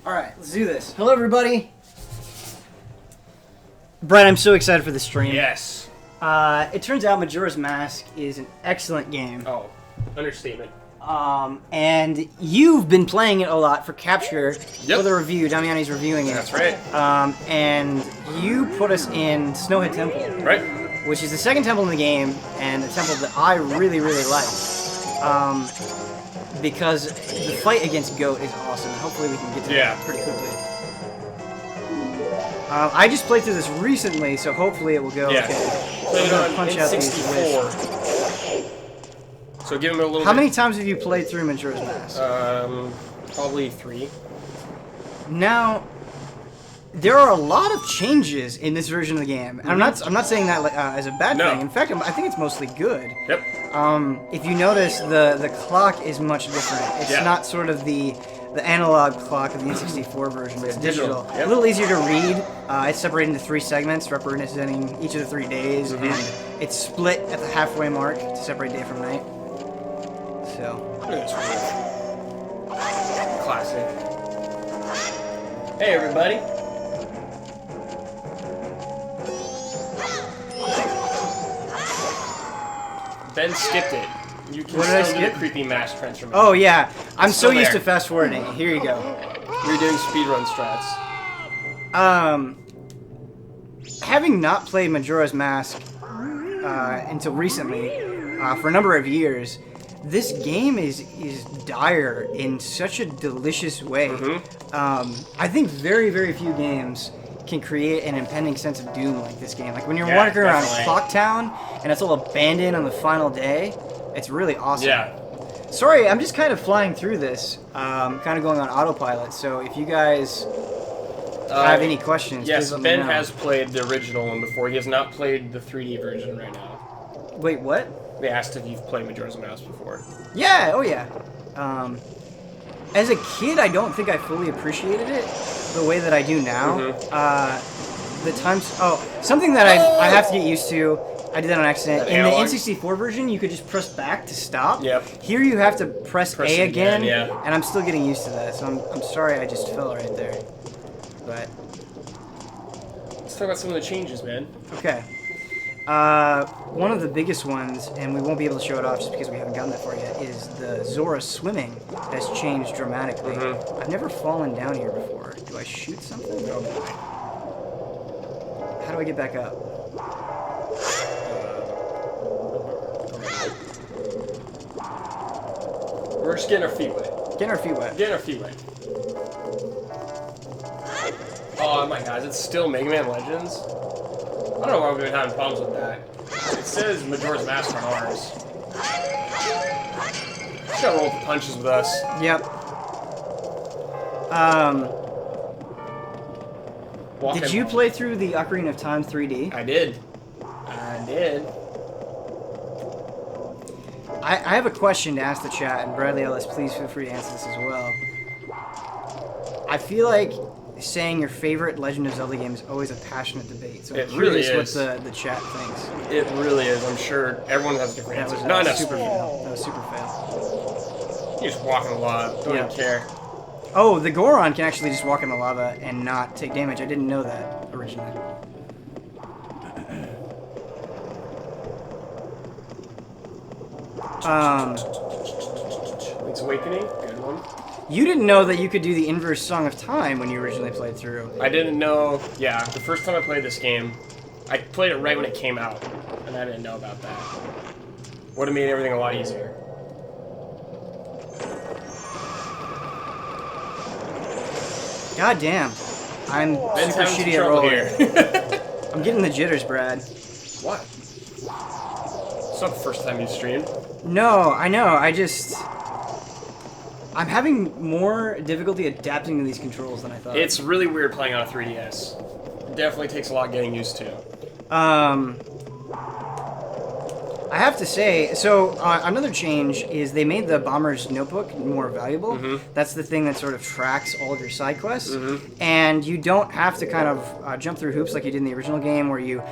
Alright, let's do this. Hello, everybody. Brett, I'm so excited for the stream. Yes. It turns out Majora's Mask is an excellent game. Oh, understatement. And you've been playing it a lot for Capture Yep. for the review. Damiani's reviewing it. That's right. And you put us in Snowhead Temple. Right. Which is the second temple in the game, and a temple that I really, really like. Because the fight against Goat is awesome, and hopefully we can get to that pretty quickly. I just played through this recently, so hopefully it will go okay. Played it on punch out these N64. So give him a little How many times have you played through Majora's Mask? Probably 3. Now, there are a lot of changes in this version of the game. And I'm not saying that as a bad thing. In fact, I think it's mostly good. Yep. If you notice, the clock is much different. It's not sort of the analog clock of the N64 version. It's digital. Yep. A little easier to read. It's separated into 3 segments, representing each of the 3 days, and it's split at the halfway mark to separate day from night. So. Classic. Hey, everybody. Ben skipped it. You can still do the creepy mask transformation. Oh yeah, I'm so used to fast forwarding. Here you go. You're doing speedrun strats. Having not played Majora's Mask until recently, for a number of years, this game is dire in such a delicious way. I think very, very few games can create an impending sense of doom like this game. Like when you're walking around Clock Town and it's all abandoned on the final day, it's really awesome. Yeah. Sorry, I'm just kind of flying through this, kind of going on autopilot. So if you guys have any questions, yes, please let Ben me know. has played the original one before. He has not played the 3D version right now. Wait, what? They asked if you've played Majora's Mask before. Yeah, oh yeah. As a kid, I don't think I fully appreciated it the way that I do now. The times... Oh, something that I have to get used to. I did that on accident. In the N64 version, you could just press back to stop. Yep. Here you have to press A again, yeah. and I'm still getting used to that, so I'm sorry I just fell right there. But... Let's talk about some of the changes, man. Okay. One of the biggest ones, and we won't be able to show it off just because we haven't gotten that far yet, is the Zora swimming has changed dramatically. I've never fallen down here before. Do I shoot something? Oh boy. How do I get back up? We're just getting our feet wet. Getting our feet wet. Getting our feet wet. Oh my god, it's still Mega Man Legends? I don't know why we've been having problems with that. It says Majora's Mask on ours. Just gotta roll with the punches with us. Yep. Did you play through the Ocarina of Time 3D? I did. I did. I have a question to ask the chat, and Bradley Ellis, please feel free to answer this as well. I feel like saying your favorite Legend of Zelda game is always a passionate debate. So it really is. What the chat thinks. It really is. I'm sure everyone has different answers. Not enough. Super fail. That was super fail. You're just walking a lot. Don't even care. Oh, the Goron can actually just walk in the lava and not take damage. I didn't know that originally. Link's Awakening, good one. You didn't know that you could do the inverse Song of Time when you originally played through. I didn't know. Yeah, the first time I played this game, I played it right when it came out, and I didn't know about that. Would have made everything a lot easier. God damn. I'm Ben's super shitty at rolling. here. I'm getting the jitters, Brad. What? It's not the first time you've streamed. No, I know. I'm having more difficulty adapting to these controls than I thought. It's really weird playing on a 3DS. It definitely takes a lot getting used to. I have to say, so another change is they made the Bomber's Notebook more valuable. That's the thing that sort of tracks all of your side quests. And you don't have to kind of jump through hoops like you did in the original game where you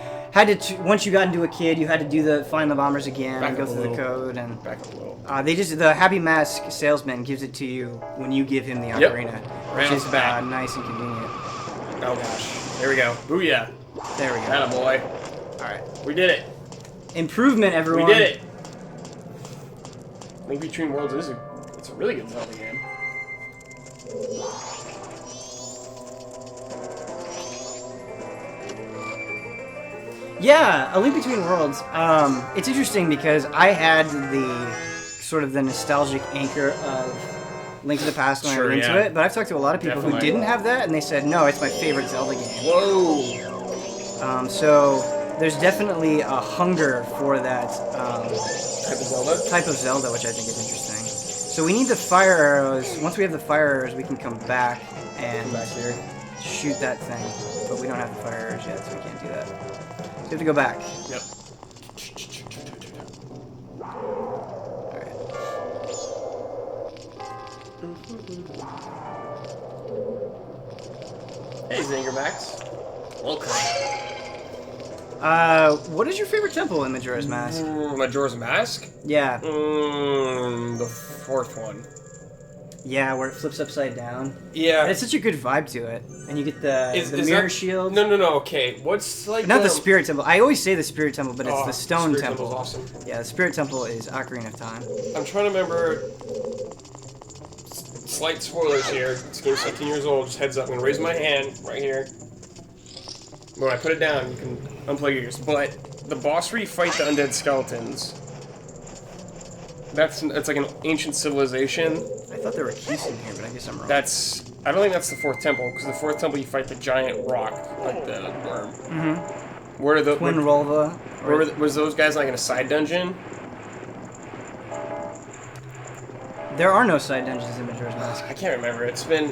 had to once you got into a kid, you had to do the find the bombers again Back and go up a through the little. code and. Back up a little. The Happy Mask salesman gives it to you when you give him the Yep. ocarina, Right which off is the bat. nice and convenient. Oh gosh. There we go. Booyah. There we go. Atta boy. All right. We did it. Improvement, everyone. We did it. Link Between Worlds it's a really good Zelda game. Yeah, A Link Between Worlds. It's interesting because I had the sort of the nostalgic anchor of Link to the Past when I Sure, went into yeah. it, but I've talked to a lot of people who Definitely. didn't have that, and they said, no, it's my favorite Zelda game. Whoa. So there's definitely a hunger for that Type of Zelda? type of Zelda, which I think is interesting. So we need the fire arrows. Once we have the fire arrows, we can come back and Come back here. shoot that thing. But we don't have the fire arrows yet, so we can't do that. So we have to go back. Yep. Alright. Hey, Zingermax. Welcome. What is your favorite temple in Majora's Mask? Majora's Mask? Yeah. The fourth one. Yeah, where it flips upside down. Yeah. It's such a good vibe to it. And you get the Is mirror that, shield. No, okay. What's like Not the Spirit Temple. I always say the Spirit Temple, but it's Oh, the Stone Spirit Temple. Temple's awesome. Yeah, the Spirit Temple is Ocarina of Time. I'm trying to remember. Slight spoilers here. This game's 15 years old. Just heads up. I'm gonna raise my hand right here. When I put it down, you can unplug your ears. But the boss where you fight the undead skeletons. It's like an ancient civilization. I thought there were keys in here, but I guess I'm wrong. I don't think that's the fourth temple, because the fourth temple you fight the giant rock, like the worm. Mm-hmm. Where are the Twin Rolva. was those guys like in a side dungeon? There are no side dungeons in Majora's Mask. I can't remember. I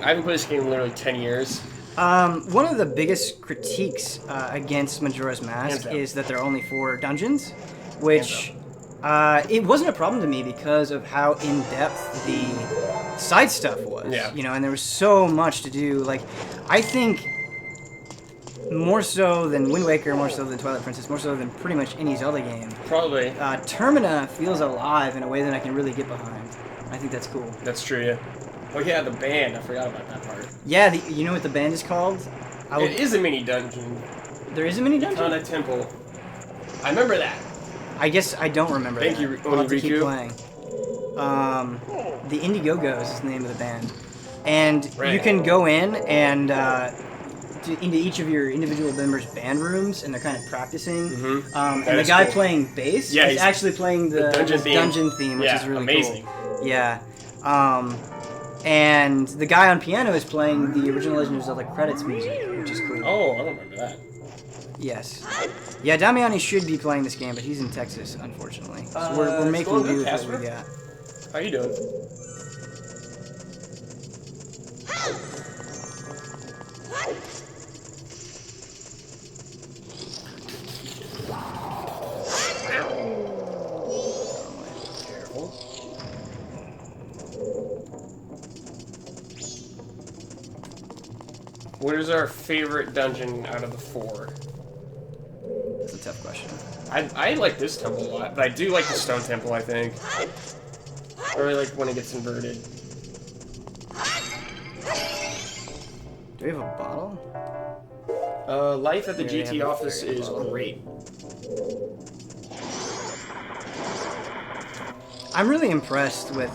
haven't played this game in literally 10 years. One of the biggest critiques against Majora's Hands Mask down. is that there are only 4 dungeons, which it wasn't a problem to me because of how in-depth the side stuff was. Yeah. You know, and there was so much to do. Like, I think more so than Wind Waker, more so than Twilight Princess, more so than pretty much any Zelda game, Probably. Termina feels alive in a way that I can really get behind. I think that's cool. That's true, yeah. Oh yeah, the band. I forgot about that part. Yeah, you know what the band is called? It is a mini dungeon. There is a mini dungeon? Ikana Temple. I remember that. I guess I don't remember Thank that. you, I'll have to keep Oniriku. playing. The Indigo-Gos is the name of the band. And Right. you can go in and into each of your individual members' band rooms, and they're kind of practicing. Mhm. And That the is guy cool. playing bass Yeah, is he's- actually playing the dungeon theme. which Yeah, is really amazing. cool. Yeah. And the guy on piano is playing the original Legend of Zelda credits music, which is cool. Oh, I don't remember that. Yes. Yeah, Damiani should be playing this game, but he's in Texas, unfortunately. So we're it's making going do good, with what Casper. we got. How you doing? Careful. What is our favorite dungeon out of the 4? That's a tough question. I like this temple a lot, but I do like the stone temple, I think. I really like when it gets inverted. Do we have a bottle? Life at the Yeah, they GT have a office fairy is bottle. great. I'm really impressed with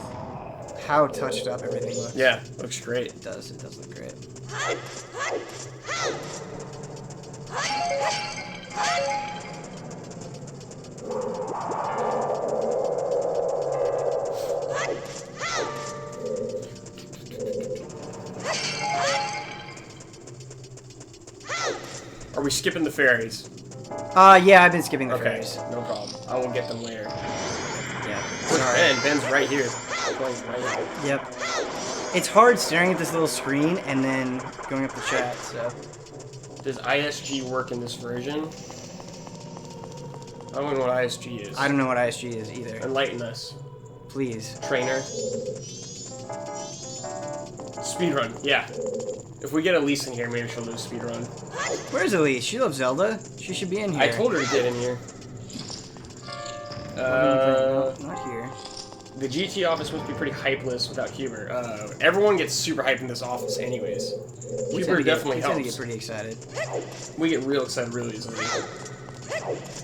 how touched up everything looks. Yeah, looks great. It does look great. Are we skipping the fairies? Yeah, I've been skipping the Okay, fairies. no problem. I will get them later. Yeah. Where's Ben? Ben's right here. Playing right now. Yep. It's hard staring at this little screen and then going up the chat, so. Does ISG work in this version? I don't know what ISG is. I don't know what ISG is either. Enlighten us. Please. Trainer. Speedrun, yeah. If we get Elyse in here, maybe she'll do a speedrun. Where's Elyse? She loves Zelda. She should be in here. I told her to get in here. No, not here. The GT office must be pretty hypeless without Huber. Everyone gets super hyped in this office anyways. Huber definitely helps. He's gonna get pretty excited. We get real excited really easily.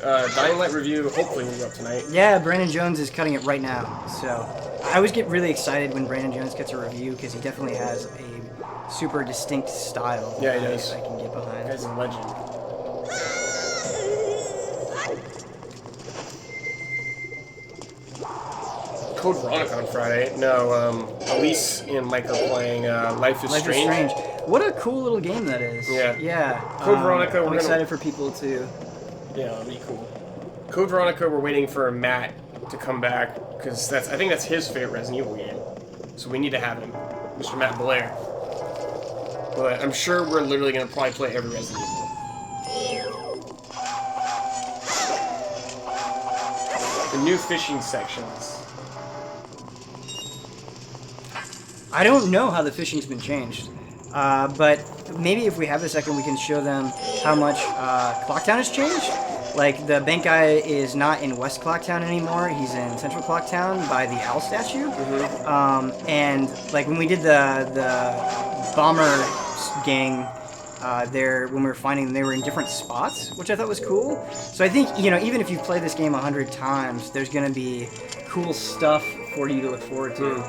Dying Light review, hopefully will go up tonight. Yeah, Brandon Jones is cutting it right now. So I always get really excited when Brandon Jones gets a review because he definitely has a super distinct style. Yeah, he does. I can get behind. That guy's a legend. Code Veronica on Friday. No, Elyse and Mike are playing Life is Strange. What a cool little game that is. Yeah. Yeah. Code Veronica. I'm excited for people to. Yeah, that'll be cool. Code Veronica. We're waiting for Matt to come back because I think that's his favorite Resident Evil game. So we need to have him, Mr. Matt Blair. But I'm sure we're literally gonna probably play every Resident Evil. The new fishing sections. I don't know how the fishing's been changed, but maybe if we have a second, we can show them how much Clocktown has changed. Like, the bank guy is not in West Clocktown anymore. He's in Central Clocktown by the owl statue. Mm-hmm. And, like, when we did the bomber gang there, when we were finding them, they were in different spots, which I thought was cool. So I think, you know, even if you play this game 100 times, there's going to be cool stuff for you to look forward to.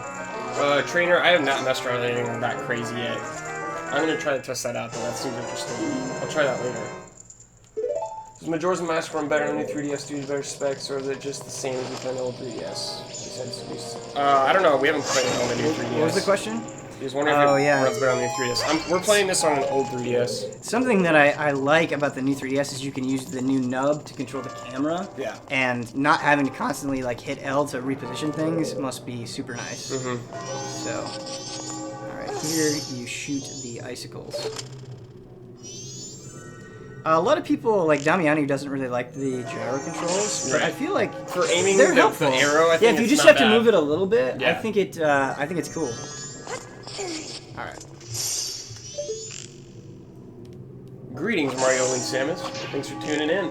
Trainer, I have not messed around with anything that crazy yet. I'm going to try to test that out, though. That seems interesting. I'll try that later. Does Majora's Mask run better on the new 3DS due to better specs, or is it just the same as with an old 3DS? I don't know. We haven't played it on the new 3DS. What was the question? He was wondering if it runs better on the new 3DS. We're playing this on an old 3DS. Something that I like about the new 3DS is you can use the new nub to control the camera. Yeah. And not having to constantly like hit L to reposition things must be super nice. Mm-hmm. So, alright, here you shoot the icicles. A lot of people, like Damiani, doesn't really like the gyro controls, but I feel like for aiming they're helpful. The arrow, I think if you just have to move it a little bit, yeah. I think it's cool. All right. Greetings, Mario and Samus. Thanks for tuning in.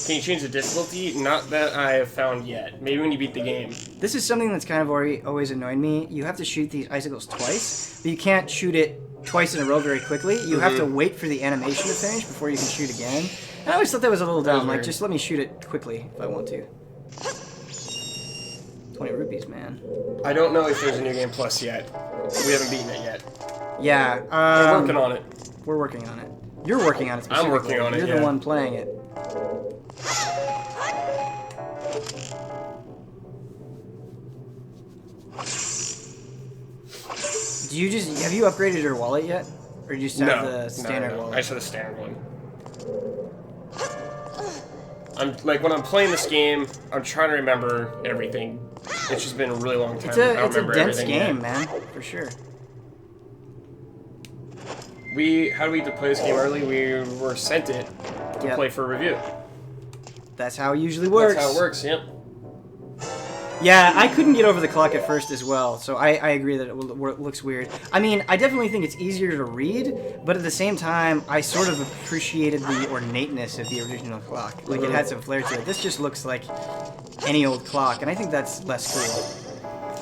Can you change the difficulty? Not that I have found yet. Maybe when you beat the game. This is something that's kind of always annoyed me. You have to shoot these icicles twice, but you can't shoot it twice in a row very quickly. You have to wait for the animation to finish before you can shoot again. And I always thought that was a little dumb. Like, just let me shoot it quickly if I want to. 20 rupees, man. I don't know if there's a New Game Plus yet. We haven't beaten it yet. Yeah. We're working on it. We're working on it. You're working on it specifically. I'm working on it, You're the one playing it. Have you upgraded your wallet yet? Or do you just have the standard wallet? I just have the standard one. I'm like when I'm playing this game, I'm trying to remember everything. It's just been a really long time. It's a dense game, man, for sure. How do we play this game early? We were sent it to play for a review. That's how it usually works. That's how it works, yep. Yeah, I couldn't get over the clock at first as well, so I agree that it looks weird. I mean, I definitely think it's easier to read, but at the same time, I sort of appreciated the ornateness of the original clock. Like, it had some flair to it. This just looks like any old clock, and I think that's less cool.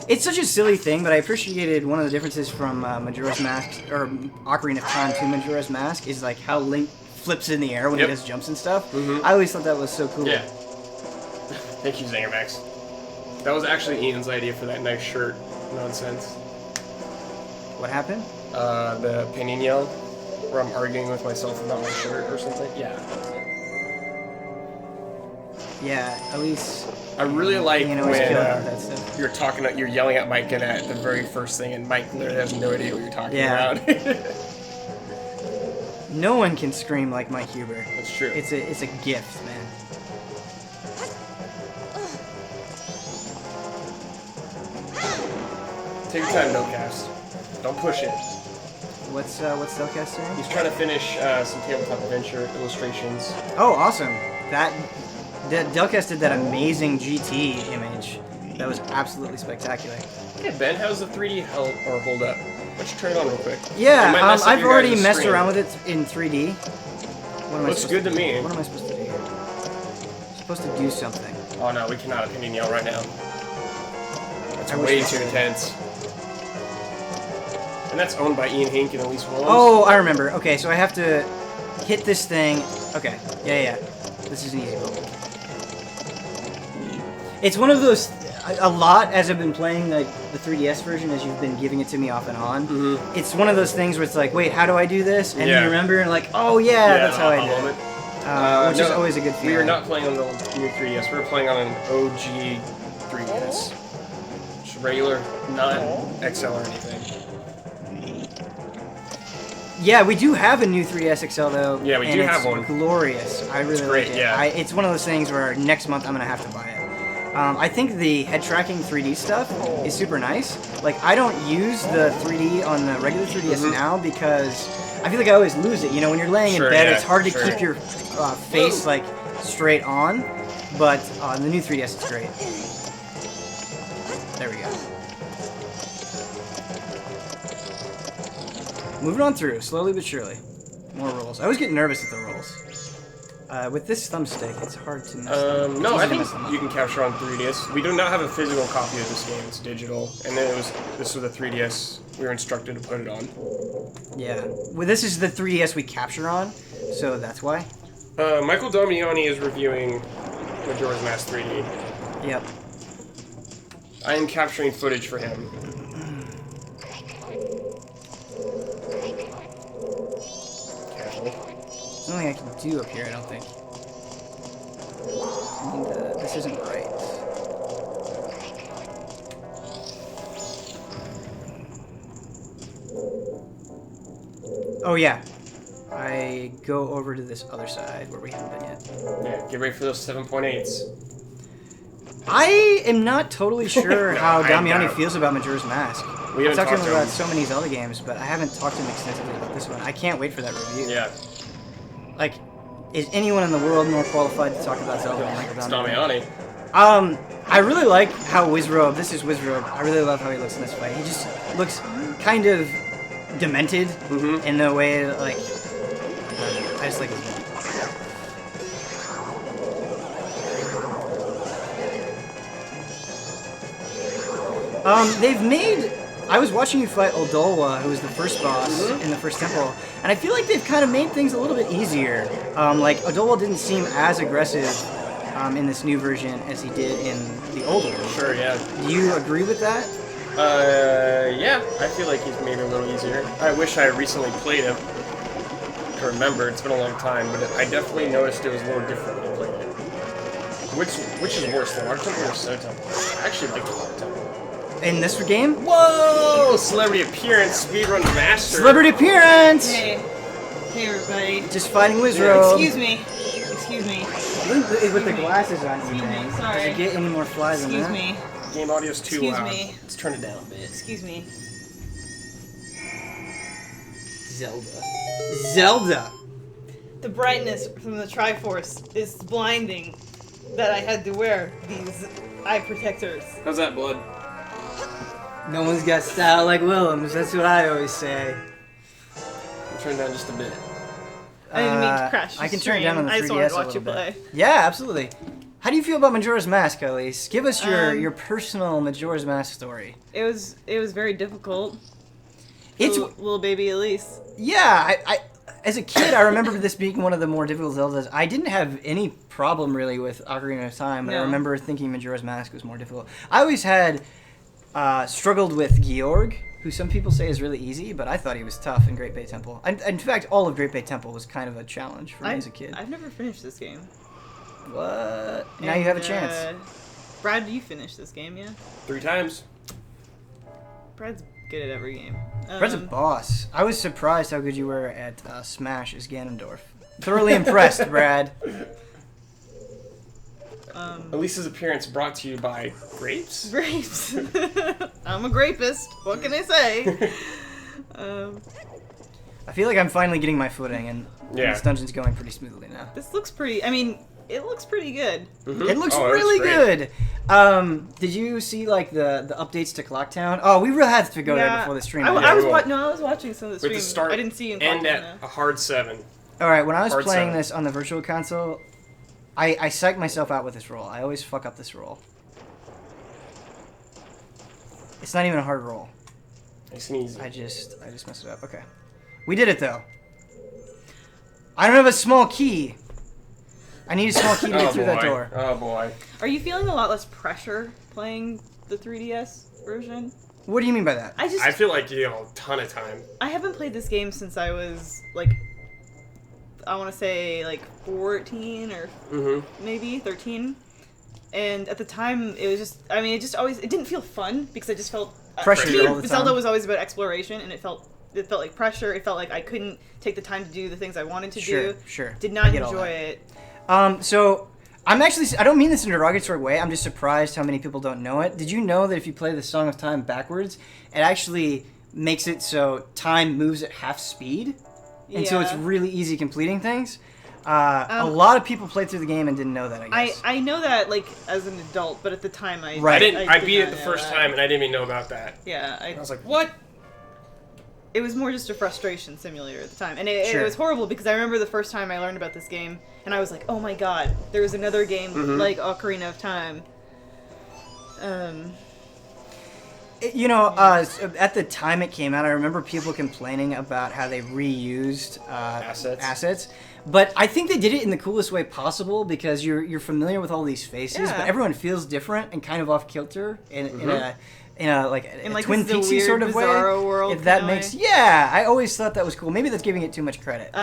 It's such a silly thing, but I appreciated one of the differences from Majora's Mask, or Ocarina of Time to Majora's Mask, is like how Link flips in the air when he does jumps and stuff. I always thought that was so cool. Yeah. Thank you, Zangermax. That was actually Ian's idea for that nice shirt nonsense. What happened? The opinion yell, where I'm arguing with myself about my shirt or something. Yeah. Yeah, at least. I really like when that you're yelling at Mike and at the very first thing, and Mike literally has no idea what you're talking about. No one can scream like Mike Huber. That's true. It's a gift, man. Take your time, Nocast. Don't push it. What's Delcast saying? He's trying to finish some tabletop adventure illustrations. Oh, awesome! Delcast did that amazing GT image. That was absolutely spectacular. Hey Ben, how's the 3D hold up? Why don't you turn it on real quick? Yeah, It might mess up I've your already guys' messed screen. around with it in 3D. What am Looks good to me. What am I supposed to do here? I'm supposed to do something. Oh no, we cannot opinion yell right now. That's I wish way we too could. intense. And that's owned by Ian Hink and Elyse Willems. Oh, I remember. Okay, so I have to hit this thing. Okay, yeah. This is an easy level. It's one of those. A lot as I've been playing like the 3DS version, as you've been giving it to me off and on. Mm-hmm. It's one of those things where it's like, wait, how do I do this? And Yeah. you remember, and like, oh yeah, that's how I do moment. it. Which is always a good feeling. We are not playing on the new 3DS. We're playing on an OG 3DS. Just regular, not XL or anything. Yeah, we do have a new 3DS XL though. Yeah, we and do it's have one. Glorious. I really great, like it. yeah. It's one of those things where next month I'm gonna have to buy it. I think the head tracking 3D stuff is super nice. Like, I don't use the 3D on the regular 3DS now because I feel like I always lose it. You know, when you're laying in bed, it's hard to keep your face like straight on. But on the new 3DS, it's great. There we go. Moving on through, slowly but surely. More rolls. I always get nervous at the rolls. With this thumbstick, it's hard to mess them up. No, I think Mess them up. you can capture on 3DS. We do not have a physical copy of this game. It's digital. And then this was the 3DS. We were instructed to put it on. Yeah. Well, this is the 3DS we capture on, so that's why. Michael Damiani is reviewing Majora's Mask 3D. Yep. I am capturing footage for him. Careful. There's nothing I can do up here, I don't think. And, this isn't right. Oh, yeah. I go over to this other side where we haven't been yet. Yeah, get ready for those 7.8s. I am not totally sure No, how I Damiani know. feels about Majora's Mask. We I've haven't talked to talked him to about him. so many Zelda games, but I haven't talked to him extensively about this one. I can't wait for that review. Yeah. Like, is anyone in the world more qualified to talk about Zelda than Michael It's Damiani? Damiani. I really like how Wizrobe, this is Wizrobe, I really love how he looks in this fight. He just looks kind of demented in the way that, like, I just like his look. They've made... I was watching you fight Odolwa, who was the first boss in the first temple, and I feel like they've kind of made things a little bit easier. Like, Odolwa didn't seem as aggressive in this new version as he did in the old one. Sure, yeah. Do you agree with that? Yeah. I feel like he's made it a little easier. I wish I recently played him to remember. It's been a long time, but I definitely noticed it was a little different when I played it. Which is worse, the Water Temple or the Snow Temple? I actually like the Water Temple. In this game? Whoa! Celebrity appearance, speedrun master. Celebrity appearance! Hey. Hey, everybody. Just fighting Wizrobe. Excuse me. Excuse me. With the glasses on, Excuse me, Does sorry. it get any more flies than Excuse that? me. Game audio's too Excuse loud. me. Let's turn it down a bit. Excuse me. Zelda. The brightness from the Triforce is blinding that I had to wear these eye protectors. How's that, Blood? No one's got style like Willems, that's what I always say. I'll turn it down just a bit. I didn't mean to crash the I can turn it down on the 3DS I just wanted to a watch you little play. bit. Yeah, absolutely. How do you feel about Majora's Mask, Elise? Give us your personal Majora's Mask story. It was very difficult. It's Little baby Elise. yeah. I as a kid, I remember this being one of the more difficult Zeldas. I didn't have any problem really with Ocarina of Time, but I No. remember thinking Majora's Mask was more difficult. I always had struggled with Georg, who some people say is really easy, but I thought he was tough in Great Bay Temple. In fact, all of Great Bay Temple was kind of a challenge for me as a kid. I've never finished this game. What? Now you have a chance. Brad, you finished this game, yeah? 3 times. Brad's good at every game. Brad's a boss. I was surprised how good you were at Smash as Ganondorf. Thoroughly impressed, Brad. Elise's appearance brought to you by grapes? Grapes. I'm a grapist. What can I say? I feel like I'm finally getting my footing, and Yeah. this dungeon's going pretty smoothly now. This looks pretty. I mean, it looks pretty good. It looks Oh, it looks really great. good. Did you see like the updates to Clocktown? Oh, we really had to go there before the stream. I ended. was watching some of the stream. With the start I didn't see you in end Clocktown, at though. a hard 7. All right, when I was Hard playing 7. this on the virtual console, I psyched myself out with this roll. I always fuck up this roll. It's not even a hard roll. Nice and easy. I just messed it up. Okay, we did it though. I don't have a small key. I need a small key to get through that door. Oh boy. Are you feeling a lot less pressure playing the 3DS version? What do you mean by that? I feel like you have a ton of time. I haven't played this game since I was like, I want to say like 14 or maybe 13. And at the time, it was just, I mean, it didn't feel fun because I just felt Pressure to me, all the time. Zelda was always about exploration, and it felt like pressure. It felt like I couldn't take the time to do the things I wanted to do. Sure. Did not I get all enjoy that. it. So I'm actually, I don't mean this in a derogatory way. I'm just surprised how many people don't know it. Did you know that if you play the Song of Time backwards, it actually makes it so time moves at half speed? And so it's Yeah. really easy completing things. A lot of people played through the game and didn't know that, I guess. I know that like as an adult, but at the time I Right. I did beat not it the know first that. time and I didn't even know about that. Yeah, I was like, what? it was more just a frustration simulator at the time, and it Sure. was horrible because I remember the first time I learned about this game, and I was like, oh my god, there was another game like Ocarina of Time. At the time it came out, I remember people complaining about how they reused assets. But I think they did it in the coolest way possible because you're familiar with all these faces, Yeah. but everyone feels different and kind of off kilter in a like Twin this is a Peaksy weird, sort of way. bizarro world If that kinda makes way. yeah, I always thought that was cool. Maybe that's giving it too much credit.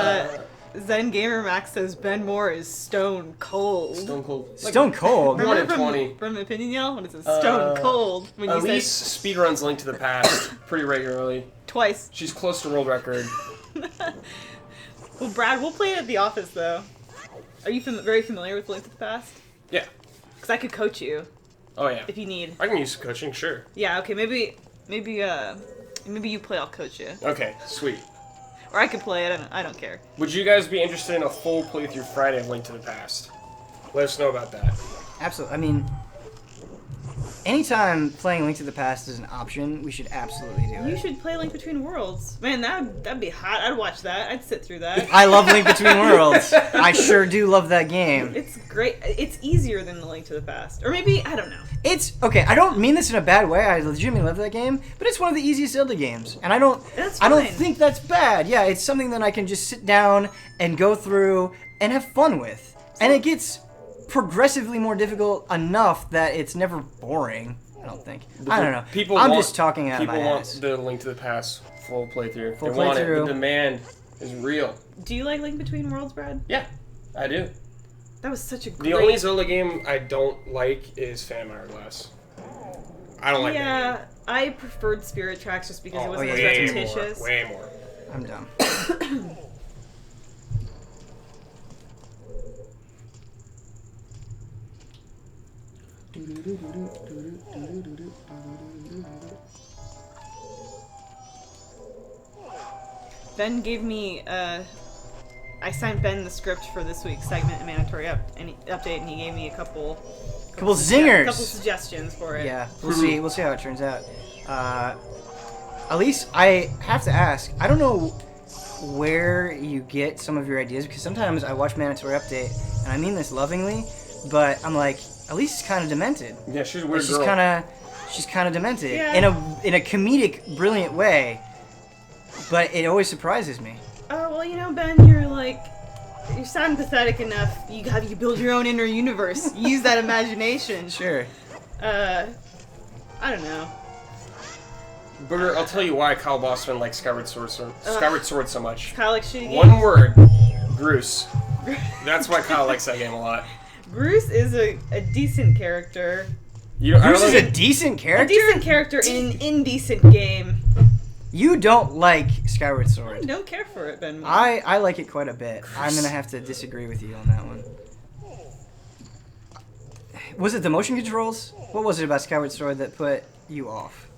Zen Gamer Max says Ben Moore is stone cold. Stone Cold. Stone Cold. One in Remember 20. from Opinion Yell when it says stone cold when you Elyse say speedruns Link to the Past pretty regularly. twice. She's close to world record. Well, Brad, we'll play it at the office though. Are you very familiar with Link to the Past? Yeah. Because I could coach you Oh yeah. if you need. I can use some coaching, sure. Yeah. Okay. Maybe you play. I'll coach you. Okay, sweet. Or I could play it. I don't care. Would you guys be interested in a full playthrough Friday of Link to the Past? Let us know about that. Absolutely. I mean, anytime playing Link to the Past is an option, we should absolutely do it. You should play Link Between Worlds. Man, that'd be hot. I'd watch that. I'd sit through that. I love Link Between Worlds. I sure do love that game. It's great. It's easier than the Link to the Past, or maybe I don't know. It's okay. I don't mean this in a bad way. I legitimately love that game, but it's one of the easiest Zelda games, and I don't That's I don't fine. think that's bad. Yeah, it's something that I can just sit down and go through and have fun with, and it gets progressively more difficult enough that it's never boring. I don't think. I don't know. I'm just talking out of my People want ass. the Link to the Past full playthrough. Full they want it. playthrough. The demand is real. Do you like Link Between Worlds, Brad? Yeah, I do. That was such a great. The only Zelda game I don't like is Phantom Hourglass. I don't like that Yeah, I preferred Spirit Tracks just because it game. wasn't as Way repetitious. more. Way more. I'm dumb. Ben gave me. I sent Ben the script for this week's segment and mandatory update, and he gave me a couple zingers. couple suggestions for it. Yeah, we'll see. We'll see how it turns out. Elise, I have to ask. I don't know where you get some of your ideas because sometimes I watch Mandatory Update, and I mean this lovingly, but I'm like, Elise is kind of demented. Yeah, she's a weird She's girl. kind of demented Yeah. in a comedic, brilliant way. But it always surprises me. Oh well, you know, Ben, you sound pathetic enough. You build your own inner universe. Use that imagination. Sure. I don't know. Booger, I'll tell you why Kyle Bossman likes Skyward Sword so much. Kyle likes shitty games. One word, Bruce. That's why Kyle likes that game a lot. Bruce is a decent character. Bruce is a decent character? A decent character in an indecent game. You don't like Skyward I Sword. don't care for it, Ben. I like it quite a bit. I'm going to have to disagree with you on that one. Was it the motion controls? What was it about Skyward Sword that put you off?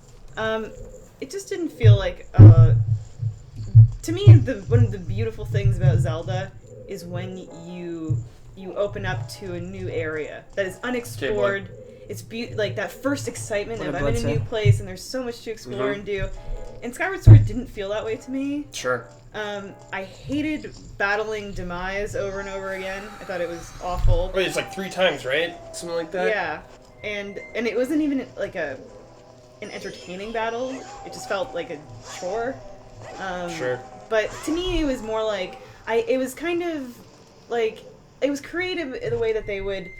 It just didn't feel like, to me, one of the beautiful things about Zelda is when you you open up to a new area that is unexplored. It's like that first excitement of I'm in a new place and there's so much to explore and do. And Skyward Sword didn't feel that way to me. Sure. I hated battling Demise over and over again. I thought it was awful. Wait, it's like 3 times, right? Something like that? Yeah. And it wasn't even like an entertaining battle. It just felt like a chore. Sure. But to me, it was more like it was kind of like it was creative in the way that they would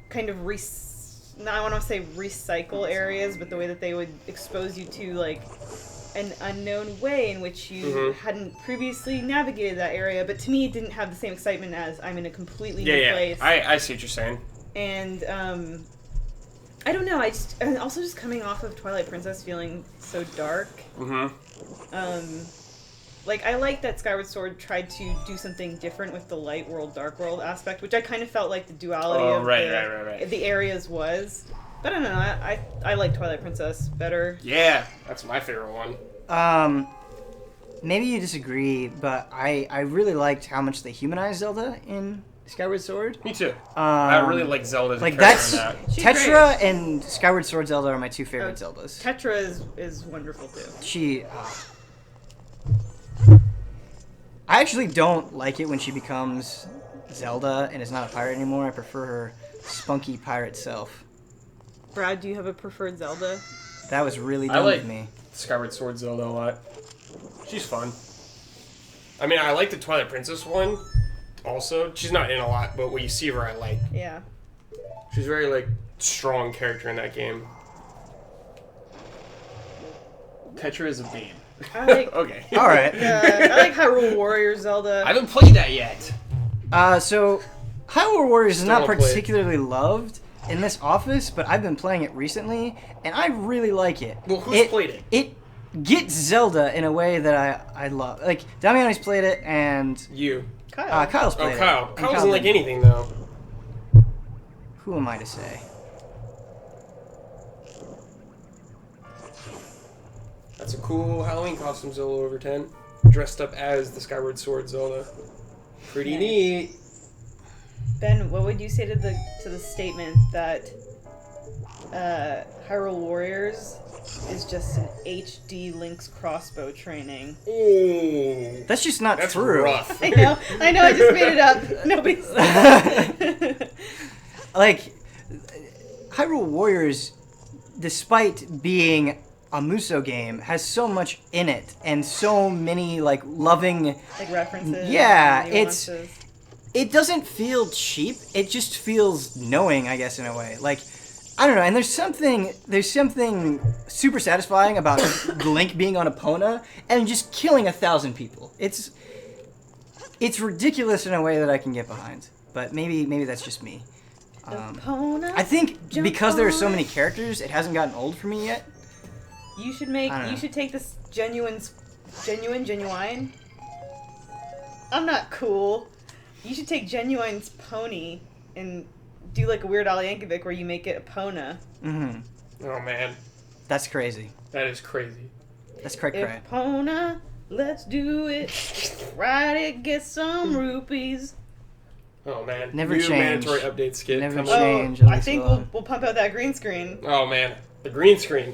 kind of I want to say recycle areas, but the way that they would expose you to like an unknown way in which you hadn't previously navigated that area. But to me, it didn't have the same excitement as I'm in a completely new place. I see what you're saying. And I don't know. And also just coming off of Twilight Princess feeling so dark. Like, I like that Skyward Sword tried to do something different with the light world, dark world aspect, which I kind of felt like the duality of the areas was. But I don't know, I like Twilight Princess better. Yeah, that's my favorite one. Maybe you disagree, but I really liked how much they humanized Zelda in Skyward Sword. Me too. I really like Zelda's like character that's in that. Tetra and Skyward Sword Zelda are my 2 favorite Zeldas. Tetra is wonderful too. I actually don't like it when she becomes Zelda and is not a pirate anymore. I prefer her spunky pirate self. Brad, do you have a preferred Zelda? That was really dumb of me. Skyward Sword Zelda a lot. She's fun. I mean, I like the Twilight Princess one also. She's not in a lot, but when you see her, I like. Yeah. She's a very, like, strong character in that game. Tetra is a babe. I like, okay. All right. I like Hyrule Warriors Zelda. I haven't played that yet. So Hyrule Warriors is not particularly loved in this office, but I've been playing it recently, and I really like it. Well, who's played it? It gets Zelda in a way that I love. Like, Damiani's played it, and... You. Kyle's played it. Kyle. Kyle doesn't like anything, though. Who am I to say? That's a cool Halloween costume, Zelda over 10. Dressed up as the Skyward Sword Zelda. Pretty neat. Ben, what would you say to the statement that Hyrule Warriors is just an HD Link's crossbow training? Ooh. That's just not That's true. Rough. I know, I just made it up. Nobody's like, Hyrule Warriors, despite being a Musou game, has so much in it and so many like loving like references. Yeah, it doesn't feel cheap. It just feels knowing, I guess, in a way. Like, I don't know. And there's something super satisfying about Link being on Epona and just killing 1,000 people. It's ridiculous in a way that I can get behind. But maybe that's just me. I think because there are so many characters, it hasn't gotten old for me yet. You should take this genuine. I'm not cool. You should take Genuine's pony and do like a Weird Al Yankovic where you make it Epona. Mm-hmm. Oh man, that's crazy. That is crazy. That's cray. Epona, let's do it. Ride it, get some rupees. Oh man, never new change. mandatory update skit. Never coming. change. I think we'll pump out that green screen. Oh man, the green screen.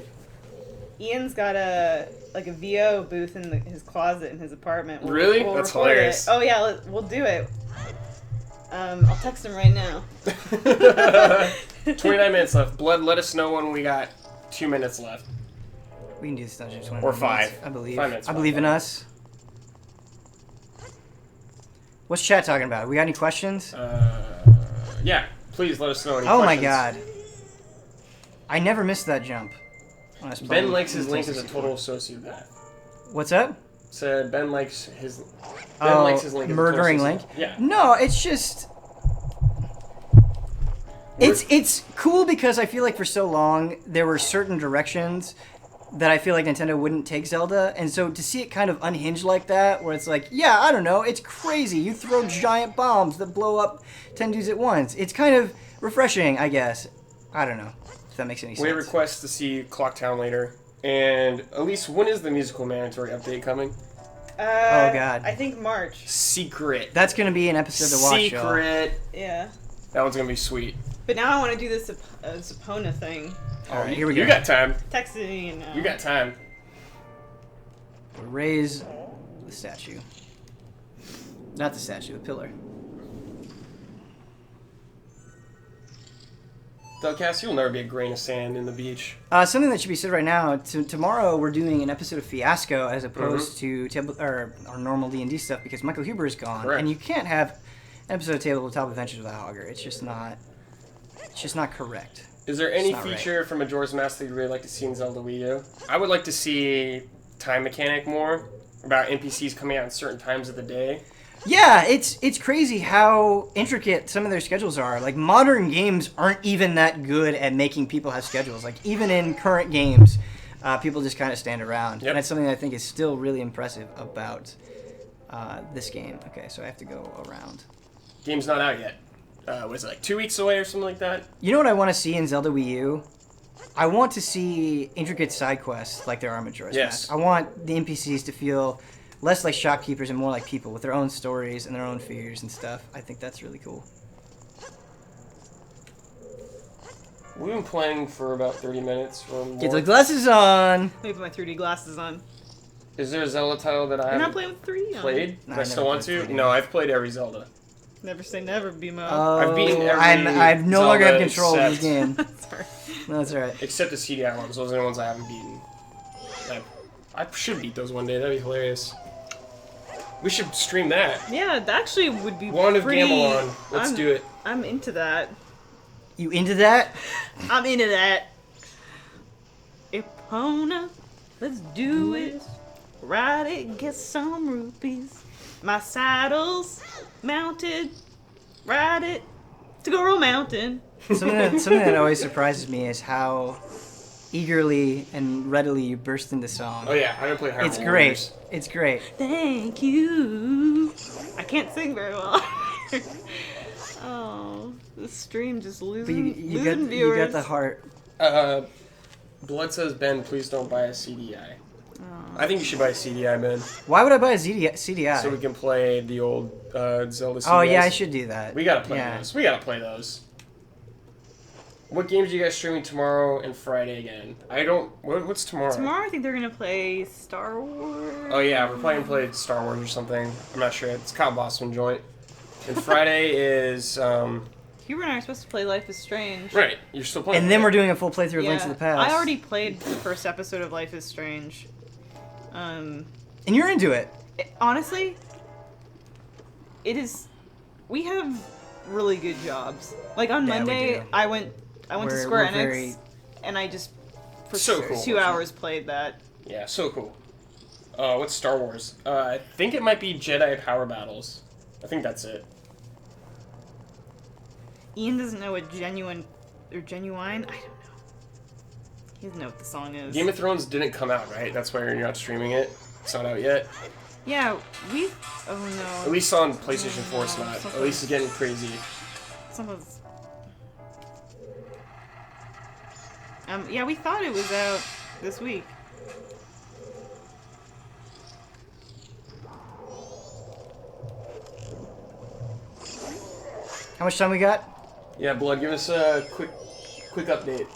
Ian's got a VO booth in his closet in his apartment. Really? That's hilarious. Oh yeah, we'll do it. I'll text him right now. 29 minutes left. Blood, let us know when we got 2 minutes left. We can do this dungeon 20 or minutes. 5. I believe. 5 minutes. I believe in us. What's chat talking about? We got any questions? Yeah. Please let us know any questions. questions. My god. I never missed that jump. Ben likes his Link as a total sociopath. What's up? Said Ben likes his Link as murdering a total Link? Yeah. No, it's just... It's cool because I feel like for so long there were certain directions that I feel like Nintendo wouldn't take Zelda, and so to see it kind of unhinged like that, where it's like, yeah, I don't know, it's crazy. You throw giant bombs that blow up 10 dudes at once. It's kind of refreshing, I guess. I don't know if that makes any sense. We request to see Clocktown later. And Elyse, when is the musical mandatory update coming? Oh god. I think March. Secret. That's gonna be an episode to watch. Secret. Yeah. That one's gonna be sweet. But now I want to do this Epona thing. All right, here we go. You got time. Texting me now. You got time. Raise the statue. Not the statue, the pillar. Delcast, you'll never be a grain of sand in the beach. Something that should be said right now. Tomorrow we're doing an episode of Fiasco as opposed to our normal D&D stuff because Michael Huber is gone, Correct. and you can't have an episode of Tabletop Adventures without Augur. It's just not correct. Is there any not feature from Majora's Mask that you'd really like to see in Zelda Wii U? I would like to see time mechanic more, about NPCs coming out at certain times of the day. Yeah, it's crazy how intricate some of their schedules are. Like, modern games aren't even that good at making people have schedules. Like, even in current games, people just kind of stand around. Yep. And that's something that I think is still really impressive about this game. Okay, so I have to go around. Game's not out yet. Was it like 2 weeks away or something like that? You know what I want to see in Zelda Wii U? I want to see intricate side quests like there are in Majora's Yes. Mask. I want the NPCs to feel less like shopkeepers and more like people with their own stories and their own fears and stuff. I think that's really cool. We've been playing for about 30 minutes or more. Get the glasses on! Let me put my 3D glasses on. Is there a Zelda title that I You're not haven't playing with 3D on. played? No, Do I I still never want played to? 3D. No, I've played every Zelda. Never say never, BMO. Oh, I've beaten every I'm no longer have Zelda control of this game. Sorry. No, that's alright. Except the CDI ones. Those are the ones I haven't beaten. I should beat those one day. That'd be hilarious. We should stream that. Yeah, that actually would be Wand of pretty... Gamelon. Let's do it. I'm into that. You into that? I'm into that. Epona, let's do it. Ride it, get some rupees. My saddle's mounted. Ride it to go roll mountain. Something that always surprises me is how eagerly and readily you burst into song. Oh yeah, I haven't played Hyrule It's great. Warriors. It's great. Thank you. I can't sing very well. Oh, this stream just But losing, you losing got viewers. the heart. Blood says, Ben, please don't buy a CDI. I think you should buy a CDI, Ben, Why would I buy a CDI? so we can play the old Zelda CDIs. Oh yeah, I should do that. We gotta play Yeah. those. We gotta play those. What games are you guys streaming tomorrow and Friday again? I don't... What's tomorrow? Tomorrow I think they're gonna play Star Wars. Oh yeah, we're probably gonna play Star Wars or something. I'm not sure. It's Kyle Bossman joint. And Friday is... Huber and I are supposed to play Life is Strange. Right, you're still playing. And then right? we're doing a full playthrough of Link to the Past. I already played the first episode of Life is Strange. And you're into it. Honestly, it is. We have really good jobs. Like on Yeah, we Monday, do. I went to We're Square Enix, very- and I just for So cool. 2 hours played that. Yeah, so cool. What's Star Wars? I think it might be Jedi Power Battles. I think that's it. Ian doesn't know what genuine. I don't know. He doesn't know what the song is. Game of Thrones didn't come out, right? That's why you're not streaming it. It's not out yet. Yeah, we. Oh no. At least on PlayStation 4 it's not. Something- At least it's getting crazy. Someone's. Yeah, we thought it was out this week. How much time we got? Yeah, Blood, give us a quick update.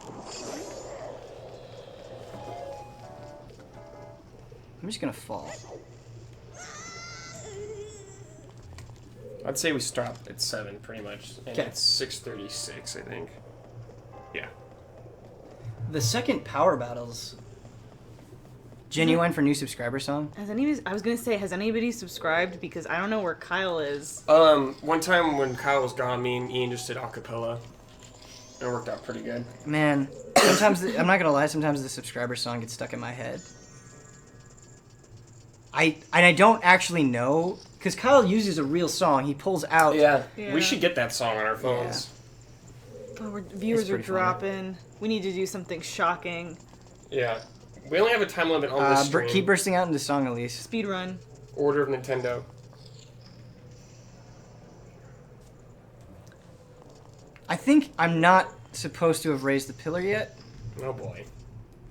I'm just gonna fall. I'd say we stop at 7 pretty much. And Okay. it's 6:36, I think. Yeah. The second Power Battles. Genuine for new subscriber song. Has anybody? I was gonna say, has anybody subscribed? Because I don't know where Kyle is. One time when Kyle was gone, me and Ian just did acapella. It worked out pretty good. Man, sometimes I'm not gonna lie. Sometimes the subscriber song gets stuck in my head. I don't actually know because Kyle uses a real song. He pulls out. Yeah. Yeah. We should get that song on our phones. Oh, viewers are pretty funny. dropping. We need to do something shocking. Yeah. We only have a time limit on this stream. Keep bursting out into song, Elyse. Speed run. Order of Nintendo. I think I'm not supposed to have raised the pillar yet, Oh boy.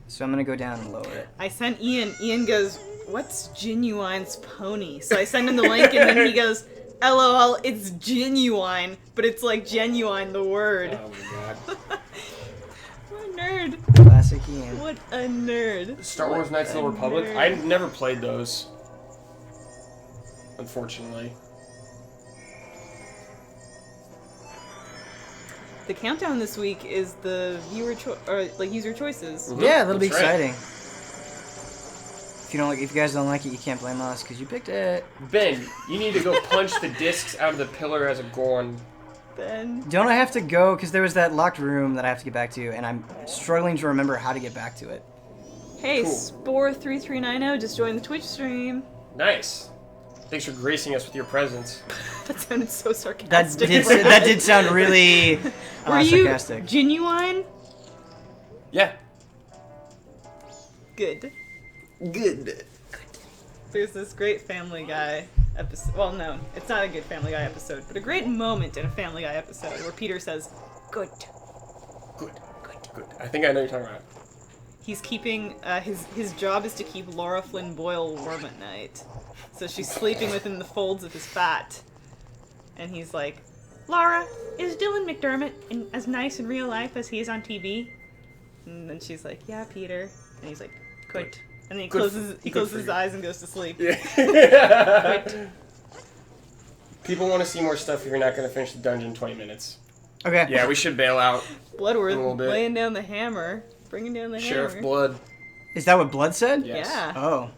so I'm gonna go down and lower it. I sent Ian. Ian goes, "What's Genuine's pony?" So I send him the link, and then he goes, LOL, it's genuine, but it's like genuine the word. Oh my god. What a nerd. Classic Ian. What a nerd. Star Wars Knights of the Republic? nerd. I never played those. Unfortunately. The countdown this week is the user choices. Yeah, that'll be That's right. exciting. If you guys don't like it, you can't blame us because you picked it. Ben, you need to go punch the discs out of the pillar as a Gorn. Ben. Don't I have to go? Because there was that locked room that I have to get back to, and I'm struggling to remember how to get back to it. Hey, Cool. Spore3390 just joined the Twitch stream. Nice. Thanks for gracing us with your presence. That sounded so That sarcastic. did sound really Were you sarcastic. genuine? Yeah. Good. Good. There's this great Family Guy episode. Well, no, it's not a good Family Guy episode, but a great moment in a Family Guy episode where Peter says, "Good." Good. Good. I think I know what you're talking about. He's keeping his job is to keep Laura Flynn Boyle warm at night, so she's sleeping within the folds of his fat, and he's like, "Laura, is Dylan McDermott as nice in real life as he is on TV?" And then she's like, "Yeah, Peter," and he's like, "Good." And then he closes his eyes and goes to sleep. Yeah. People want to see more stuff if you're not going to finish the dungeon in 20 minutes. Okay. Yeah, we should bail out. Bloodworth A little bit. laying down the hammer, bringing down the Sheriff hammer. Blood. Is that what Blood said? Yes. Yeah. Oh.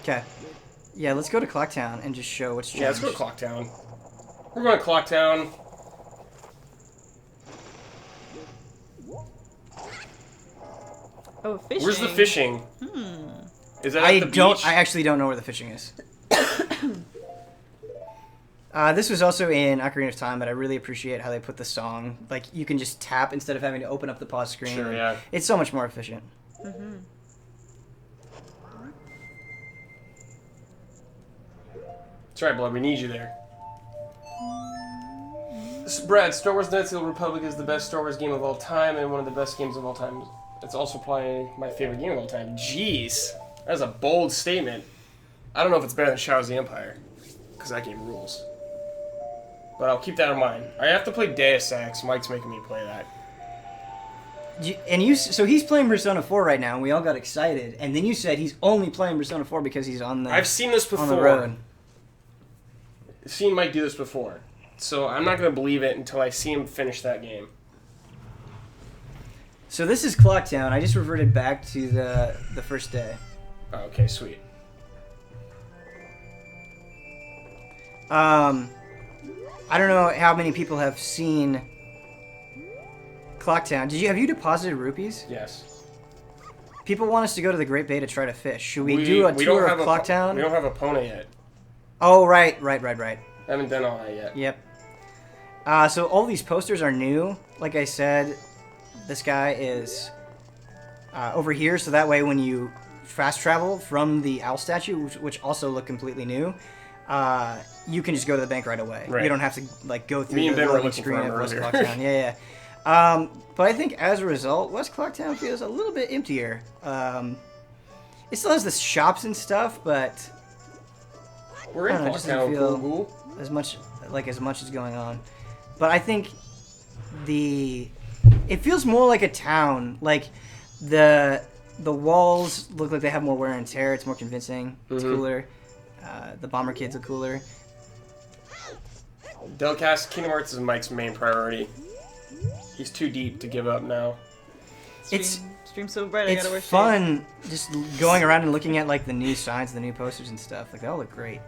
Okay. Yeah, let's go to Clocktown and just show what's changed. Yeah, let's go to Clocktown. We're going to Clocktown. Oh, fishing. Where's the fishing? Is that at I the don't. beach? I actually don't know where the fishing is. This was also in Ocarina of Time, but I really appreciate how they put the song. Like, you can just tap instead of having to open up the pause screen. Sure, yeah. It's so much more efficient. That's right, Blood. We need you there. Brad, Star Wars Knights of the Republic is the best Star Wars game of all time and one of the best games of all time. It's also probably my favorite game of all time. Jeez. That's a bold statement. I don't know if it's better than Shadows of the Empire, because that game rules. But I'll keep that in mind. I have to play Deus Ex. Mike's making me play that. So he's playing Persona 4 right now, and we all got excited. And then you said he's only playing Persona 4 because he's on the I've seen this on the before. road. I've seen Mike do this before. So I'm not going to believe it until I see him finish that game. So this is Clocktown. I just reverted back to the first day. Oh, okay, sweet. I don't know how many people have seen Clocktown. Have you deposited rupees? Yes. People want us to go to the Great Bay to try to fish. Should we do a tour of Clocktown? We don't have a Pona yet. Oh, right. I haven't done all that yet. Yep. So all these posters are new. Like I said, this guy is over here, so that way when you fast travel from the owl statue, which also look completely new, you can just go to the bank right away. Right. You don't have to go through Me and the Ben were loading looking for screen him of West earlier. Clocktown. Yeah. But I think as a result, West Clocktown feels a little bit emptier. It still has the shops and stuff, but We're in I don't know, it just Clocktown, doesn't feel- cool. as much is going on. But I think it feels more like a town. Like the walls look like they have more wear and tear. It's more convincing. It's cooler. The bomber kids are cooler. Delcast Kingdom Hearts is Mike's main priority. He's too deep to give up now. Stream so bright. I It's gotta wear fun just going around and looking at like the new signs, the new posters and stuff. Like they all look great.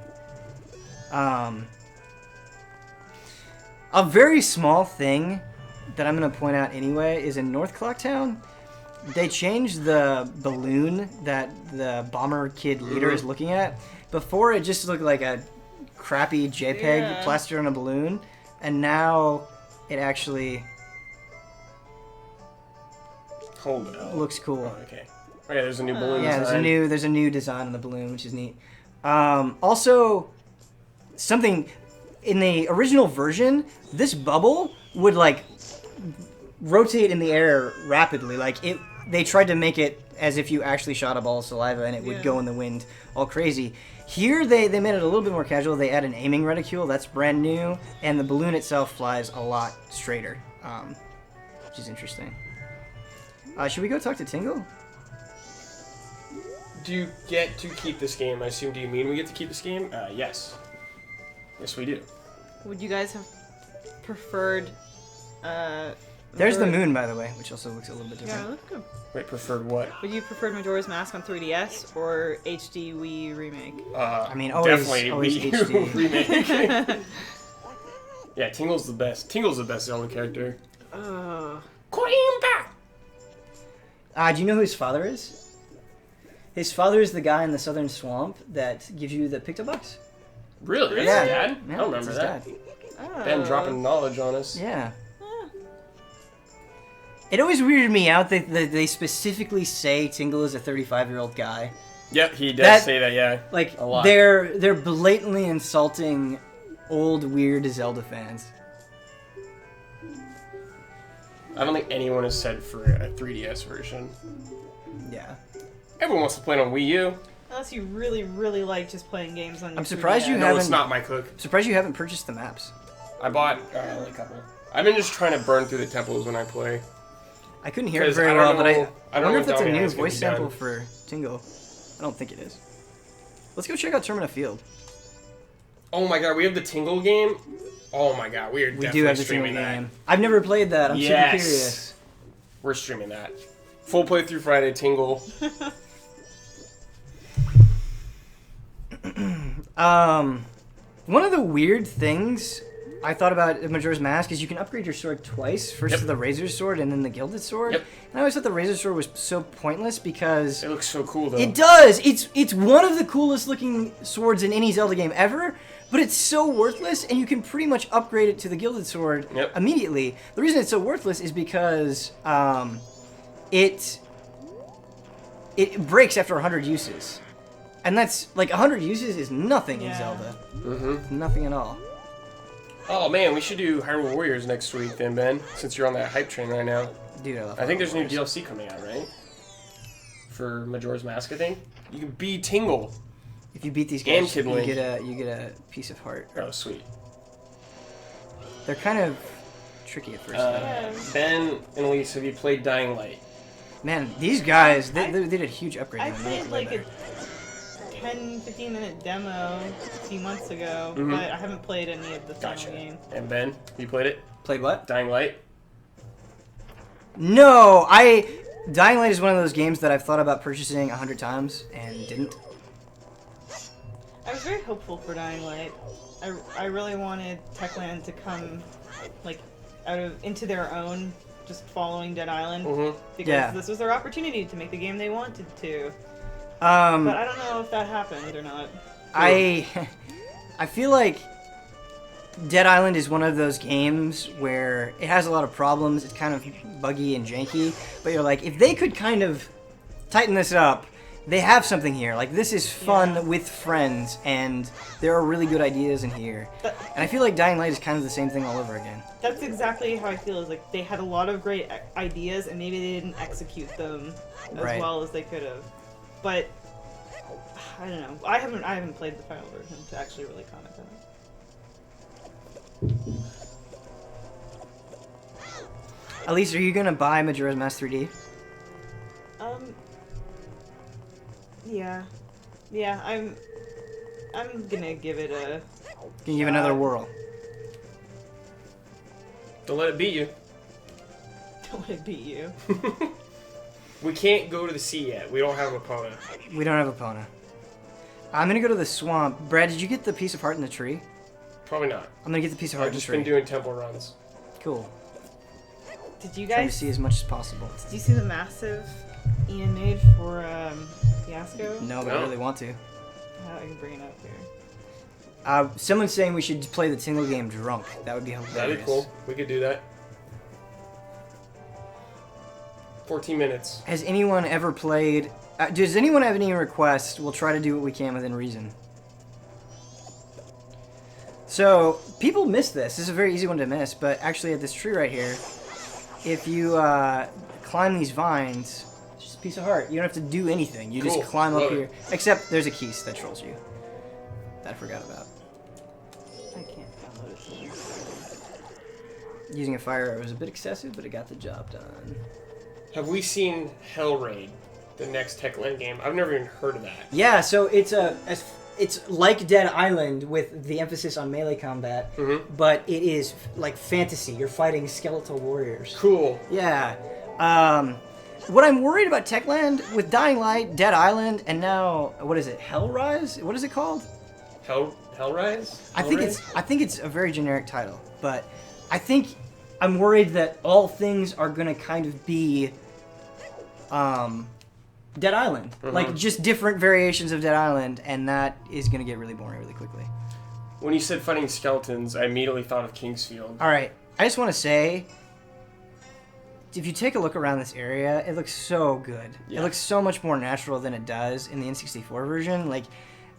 A very small thing that I'm gonna point out anyway is in North Clocktown, they changed the balloon that the bomber kid leader is looking at. Before it just looked like a crappy JPEG plastered on a balloon, and now it actually Hold L. looks cool. Oh, okay. Oh, yeah, there's a new balloon Yeah, design. there's a new design on the balloon, which is neat. Also, something in the original version, this bubble would like rotate in the air rapidly. Like they tried to make it as if you actually shot a ball of saliva and it would go in the wind all crazy. Here they made it a little bit more casual. They add an aiming reticule, that's brand new, and the balloon itself flies a lot straighter, which is interesting. Should we go talk to Tingle? Do you get to keep this game? I assume, do you mean we get to keep this game? Yes. Yes, we do. Would you guys have preferred? There's the moon, by the way, which also looks a little bit different. Yeah, look good. Wait, preferred what? Would you prefer Majora's Mask on 3DS or HD Wii remake? I mean, always Wii U HD. remake. Yeah, Tingle's the best. Tingle's the best Zelda character. Koimba! Do you know who his father is? His father is the guy in the southern swamp that gives you the Pictobucks. Really? That's Yeah. his dad? Yeah, I don't remember that's that. his dad. Oh. Ben dropping knowledge on us. Yeah. It always weirded me out that they specifically say Tingle is a 35-year-old guy. Yep, he does say that, yeah. Like, a lot. they're blatantly insulting old, weird Zelda fans. I don't think anyone has said for a 3DS version. Yeah. Everyone wants to play it on Wii U. Unless you really, really like just playing games on. I'm surprised you No, haven't. it's not my cook. Surprised you haven't purchased the maps. I bought only a couple. I've been just trying to burn through the temples when I play. I couldn't hear it 'Cause very I don't well, but know- I I don't wonder know if that's a down new here it's gonna voice be sample done. for Tingle. I don't think it is. Let's go check out Termina Field. Oh my god, we have the Tingle game? Oh my god, we are We definitely do have the Tingle streaming that. game. I've never played that. I'm super Yes. curious. We're streaming that. Full playthrough Friday, Tingle. One of the weird things I thought about Majora's Mask is you can upgrade your sword twice. First to the Razor Sword and then the Gilded Sword. Yep. And I always thought the Razor Sword was so pointless because It looks so cool though. it does. It's one of the coolest looking swords in any Zelda game ever, but it's so worthless, and you can pretty much upgrade it to the Gilded Sword immediately. The reason it's so worthless is because it breaks after 100 uses. And that's, like, 100 uses is nothing in Zelda. Mm-hmm. Nothing at all. Oh man, we should do Hyrule Warriors next week then, Ben, since you're on that hype train right now. Dude, I love I think there's new Warriors. DLC coming out, right? For Majora's Mask, I think. You can be Tingle. If you beat these And guys, Kid you Link. get a piece of heart. Oh, sweet. They're kind of tricky at first. though. Ben and Elyse, have you played Dying Light? Man, these guys, they did a huge upgrade. I on them. played like They're a 10-15 minute demo a few months ago, Mhm. but I haven't played any of the final Gotcha. game. And Ben, you played it? Played what? Dying Light? No, Dying Light is one of those games that I've thought about purchasing 100 times and didn't. I was very hopeful for Dying Light. I really wanted Techland to come like into their own, just following Dead Island, Mm-hmm. because this was their opportunity to make the game they wanted to. But I don't know if that happened or not. I feel like Dead Island is one of those games where it has a lot of problems. It's kind of buggy and janky, but you're like, if they could kind of tighten this up, they have something here. Like, this is fun with friends, and there are really good ideas in here. And I feel like Dying Light is kind of the same thing all over again. That's exactly how I feel. Is like they had a lot of great ideas, and maybe they didn't execute them as well as they could have. But I don't know. I haven't played the final version to actually really comment on it. Elyse, are you gonna buy Majora's Mask 3D? Yeah, I'm gonna give it a. Can you give another whirl? Don't let it beat you. Don't want to beat you. We can't go to the sea yet. We don't have a Epona. We don't have a Epona. I'm gonna go to the swamp. Brad, did you get the piece of heart in the tree? Probably not. I'm gonna get the piece of heart I've in the just tree. been doing temple runs. Cool. Did you Trying to guys see as much as possible. Did you see the massive Ian made for Fiasco? No, but I really want to. I can bring it up here. Someone's saying we should play the Tingle game drunk. That would be hilarious. That'd be cool. We could do that. 14 minutes. Has anyone ever played... does anyone have any requests? We'll try to do what we can within reason. So, people miss this. This is a very easy one to miss, but actually at this tree right here, if you climb these vines, piece of heart. You don't have to do anything. You Cool. just climb Love up it. here. Except there's a Keese that trolls you. That I forgot about. I can't download it. Using a fire arrow was a bit excessive, but it got the job done. Have we seen Hellraid, the next Techland game? I've never even heard of that. Yeah, so it's like Dead Island with the emphasis on melee combat, but it is like fantasy. You're fighting skeletal warriors. Cool. Yeah. What I'm worried about Techland with Dying Light, Dead Island, and now what is it? Hellrise? What is it called? Hellrise? I think it's a very generic title, but I think I'm worried that all things are gonna kind of be Dead Island. Like just different variations of Dead Island, and that is gonna get really boring really quickly. When you said fighting skeletons, I immediately thought of Kingsfield. Alright, I just wanna say, if you take a look around this area, it looks so good. Yeah. It looks so much more natural than it does in the N64 version. Like,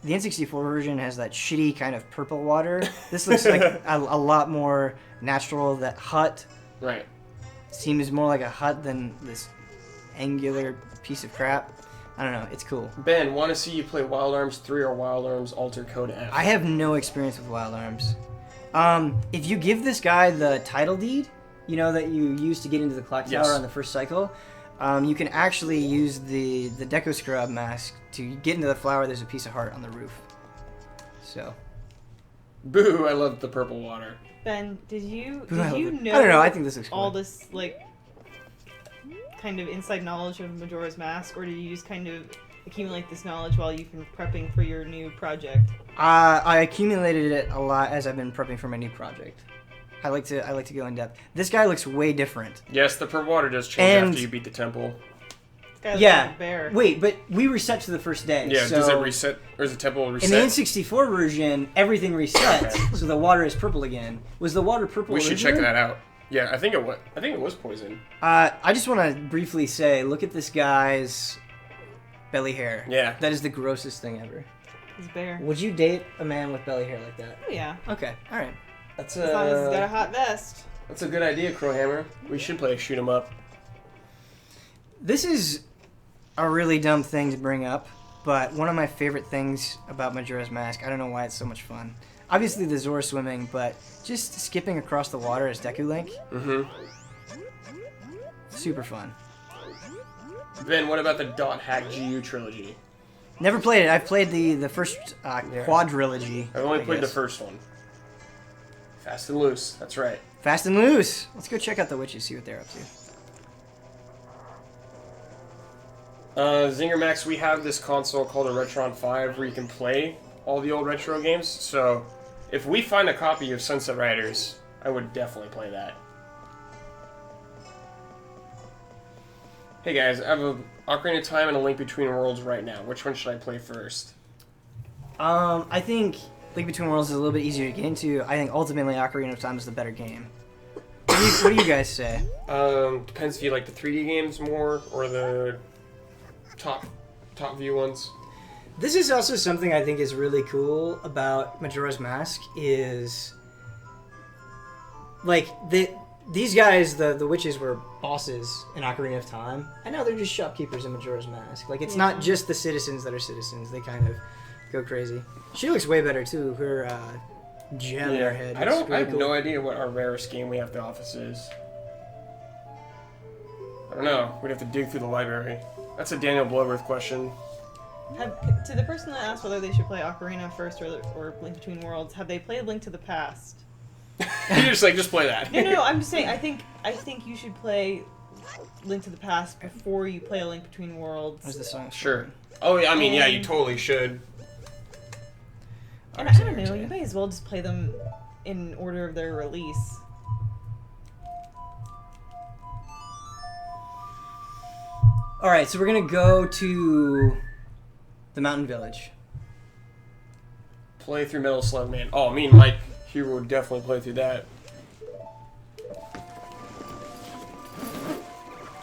the N64 version has that shitty kind of purple water. This looks like a lot more natural. That hut Right. seems more like a hut than this angular piece of crap. I don't know. It's cool. Ben, want to see you play Wild Arms 3 or Wild Arms Alter Code F? I have no experience with Wild Arms. If you give this guy the title deed, you know, that you use to get into the clock tower Yes. on the first cycle, you can actually use the Deco Scrub mask to get into the flower. There's a piece of heart on the roof. So. Boo, I love the purple water. Ben, did you I know? don't know. I think this looks cool. all this like kind of inside knowledge of Majora's Mask, or did you just kind of accumulate this knowledge while you've been prepping for your new project? I accumulated it a lot as I've been prepping for my new project. I like to go in depth. This guy looks way different. Yes, the purple water does change And- after you beat the temple. This guy looks Yeah. like a bear. Wait, but we reset to the first day. Yeah, so does it reset? Or is the temple reset? In the N64 version, everything resets, so the water is purple again. Was the water purple? We should check originally? that out. Yeah, I think it was poison. I just want to briefly say, look at this guy's belly hair. Yeah. That is the grossest thing ever. He's a bear. Would you date a man with belly hair like that? Oh yeah. Okay, all right. That's As long as he's got a hot vest. That's a good idea, Crowhammer. We should play a shoot 'em up. This is a really dumb thing to bring up, but one of my favorite things about Majora's Mask, I don't know why it's so much fun. Obviously the Zora swimming, but just skipping across the water as Deku Link. Super fun. Ben, what about the Dot Hack GU trilogy? Never played it. I've played the first quadrilogy. I only played the guess. first one. Fast and Loose, that's right. Fast and Loose. Let's go check out the witches, see what they're up to. Zinger Max, we have this console called a Retron 5 where you can play all the old retro games, so if we find a copy of Sunset Riders, I would definitely play that. Hey guys, I have a Ocarina of Time and a Link Between Worlds right now. Which one should I play first? I think Link Between Worlds is a little bit easier to get into. I think ultimately Ocarina of Time is the better game. What do you guys say? Depends if you like the 3D games more or the top view ones. This is also something I think is really cool about Majora's Mask is like these guys, the witches were bosses in Ocarina of Time, and now they're just shopkeepers in Majora's Mask. Like it's not just the citizens that are citizens; they kind of go crazy. She looks way better too. Her gem in her head. I looks really have cool. no idea what our rarest game we have at the office is. I don't know. We'd have to dig through the library. That's a Daniel Bloworth question. To the person that asked whether they should play Ocarina first or Link Between Worlds, have they played Link to the Past? You're just play that. No. I'm just saying. I think you should play Link to the Past before you play A Link Between Worlds. Where's the song? Sure. Oh, yeah, I mean, yeah, you totally should. And I don't know. You may as well just play them in order of their release. All right, so we're gonna go to the Mountain Village. Play through Metal Slug Man. Oh, me and Mike here would definitely play through that.